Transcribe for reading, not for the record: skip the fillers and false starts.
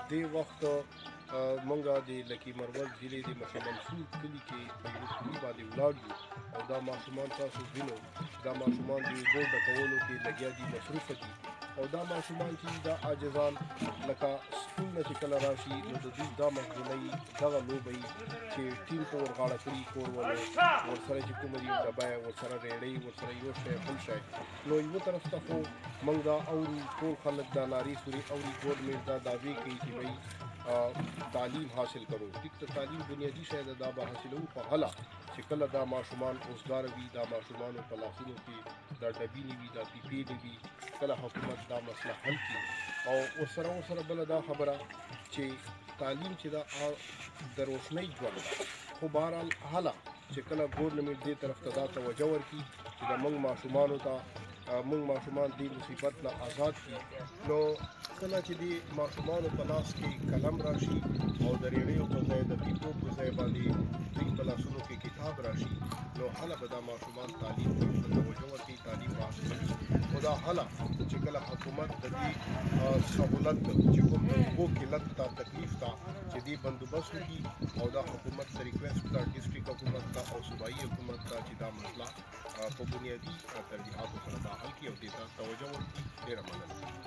دې وخت مونږه د لکي مروت ضلع د مخې منصور کلي کې په یوه کلي باندې ولاړ یو او دا ماشومان تاسو وینو دا ماشومان د اوبو ډکولو کې لګیا دي، مصروفه دي او دا ماشومان چې دا عاجزان لکه سکول نه چې کله راشي نو د دوی دا مشغولۍ دغه لوبه وي چې ټیم ته ورغاړه کړي، کور ولو ورسره چې کومه دي ډبه ورسره ریړۍ ورسره یو شی بل شی. نو یوه طرف ته خو موږ دا اورو، ټول خلک دا نارې سورې اوري، ګورنمنټ دا دعوې کوي چې بھئی تعلیم حاصل کرو. ټیک ته تعلیم بنیادي شی ده، دا به حاصلوو، خو هله چې کله دا ماشومان اوزګاره وي، دا ماشومانو په لاسونو کې دا ډبي نه وي، دا پیپې نه وي، کله حکومت دا مسله حل کړي. او ورسره بله دا خبره چې تعلیم چې دا د روشنۍ ژوند ده، خو بهرحال هله چې کله ګورنمنټ دې طرف ته دا توجه ورکړي چې د موږ ماشومانو ته موږ ماشومان دې مصیبت نه آزاد کړي، نو کله چې دې ماشومانو په لاس کې قلم راشي او د ریړیو په ځای د پیپو په ځای باندې دوی په لاسونو کې کتاب راشي، نو هله به دا ماشومان تعلیم ته توجه ورکړي، تعلیم به حاصل کړي. خو دا هله چې کله حکومت د دې سهولت چې کوم د اوبو قلت ته تکلیف ته چې دې بندوبست وکړي او دا حکومت ته ریکویسټ ده، ډسټرکټ حکومت ته او صوبایي حکومت ته چې دا مسله په بنیادي ترجیحاتو سره دا حل کړي او دې ته توجه ورکړي. ډېره مننه.